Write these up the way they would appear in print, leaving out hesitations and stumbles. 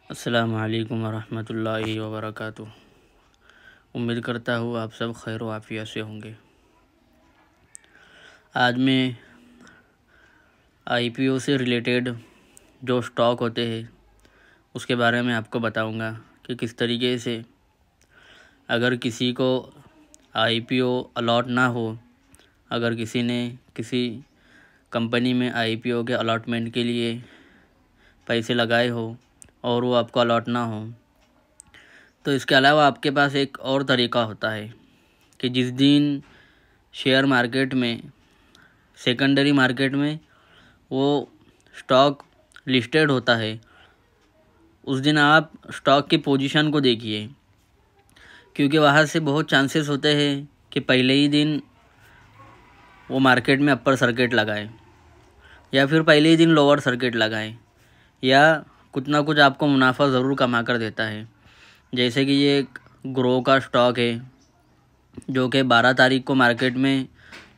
अस्सलामु अलैकुम वरहमतुल्लाहि वबरकातुह। उम्मीद करता हूँ आप सब खैर आफियत से होंगे। आज मैं आईपीओ से रिलेटेड जो स्टॉक होते हैं उसके बारे में आपको बताऊंगा कि किस तरीके से अगर किसी को आईपीओ अलॉट ना हो, अगर किसी ने किसी कंपनी में आईपीओ के अलॉटमेंट के लिए पैसे लगाए हो और वो आपको अलॉट ना हो, तो इसके अलावा आपके पास एक और तरीका होता है कि जिस दिन शेयर मार्केट में, सेकेंडरी मार्केट में वो स्टॉक लिस्टेड होता है, उस दिन आप स्टॉक की पोजीशन को देखिए, क्योंकि वहाँ से बहुत चांसेस होते हैं कि पहले ही दिन वो मार्केट में अपर सर्किट लगाए या फिर पहले ही दिन लोअर सर्किट लगाए, या कुछ ना कुछ आपको मुनाफा ज़रूर कमा कर देता है। जैसे कि ये एक ग्रो का स्टॉक है जो कि 12 तारीख को मार्केट में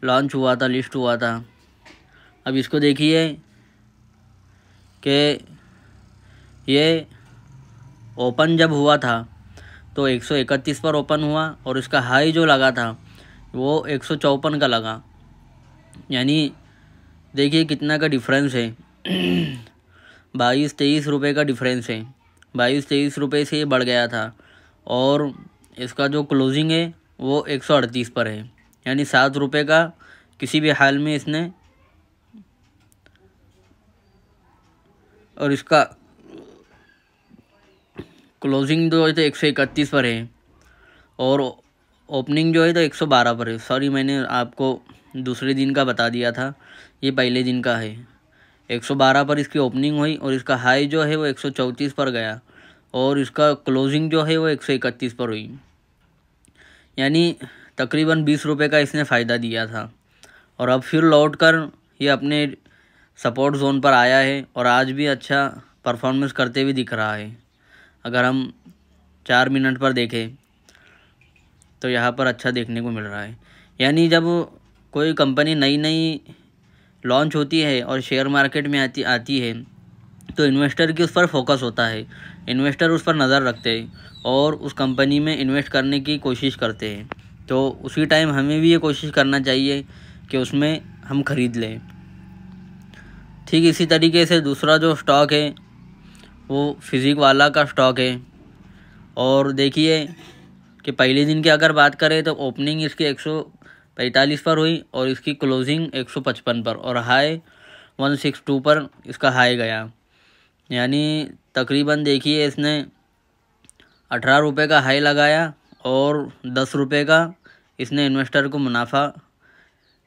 लॉन्च हुआ था, लिस्ट हुआ था। अब इसको देखिए कि ये ओपन जब हुआ था तो 131 पर ओपन हुआ और इसका हाई जो लगा था वो 154 का लगा। यानी देखिए कितना का डिफरेंस है 22-23 रुपये का डिफरेंस है। 22-23 रुपये से ये बढ़ गया था और इसका जो क्लोजिंग है वो 138 पर है। यानी 7 रुपये का किसी भी हाल में इसने, और इसका क्लोजिंग जो है तो 131 पर है और ओपनिंग जो है तो 112 पर है। सॉरी, मैंने आपको दूसरे दिन का बता दिया था, ये पहले दिन का है। 112 पर इसकी ओपनिंग हुई और इसका हाई जो है वो 134 पर गया और इसका क्लोजिंग जो है वो 131 पर हुई। यानी तकरीबन 20 रुपये का इसने फ़ायदा दिया था और अब फिर लौट कर ये अपने सपोर्ट जोन पर आया है और आज भी अच्छा परफॉर्मेंस करते हुए दिख रहा है। अगर हम 4 मिनट पर देखें तो यहाँ पर अच्छा देखने को मिल रहा है। यानी जब कोई कंपनी नई नई लॉन्च होती है और शेयर मार्केट में आती है तो इन्वेस्टर की उस पर फोकस होता है, इन्वेस्टर उस पर नज़र रखते हैं और उस कंपनी में इन्वेस्ट करने की कोशिश करते हैं। तो उसी टाइम हमें भी ये कोशिश करना चाहिए कि उसमें हम ख़रीद लें। ठीक इसी तरीके से दूसरा जो स्टॉक है वो फिज़िक वाला का स्टॉक है। और देखिए कि पहले दिन की अगर बात करें तो ओपनिंग इसकी 145 पर हुई और इसकी क्लोजिंग 155 पर और हाई 162 पर इसका हाई गया। यानी तकरीबन देखिए इसने 18 रुपये का हाई लगाया और 10 रुपये का इसने इन्वेस्टर को मुनाफा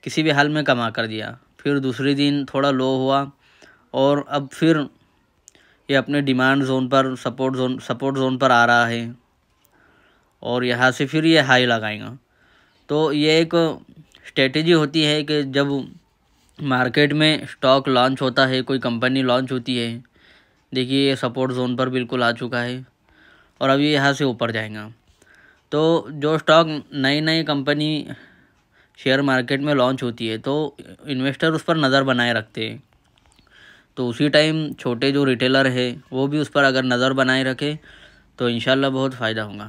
किसी भी हाल में कमा कर दिया। फिर दूसरे दिन थोड़ा लो हुआ और अब फिर ये अपने डिमांड जोन पर, सपोर्ट जोन पर आ रहा है और यहाँ से फिर ये हाई लगाएगा। तो ये एक स्ट्रेटेजी होती है कि जब मार्केट में स्टॉक लॉन्च होता है, कोई कंपनी लॉन्च होती है, देखिए ये सपोर्ट जोन पर बिल्कुल आ चुका है और अब ये यहाँ से ऊपर जाएगा। तो जो स्टॉक नई नई कंपनी शेयर मार्केट में लॉन्च होती है तो इन्वेस्टर उस पर नज़र बनाए रखते हैं। तो उसी टाइम छोटे जो रिटेलर है वो भी उस पर अगर नज़र बनाए रखे तो इंशाल्लाह बहुत फ़ायदा होगा।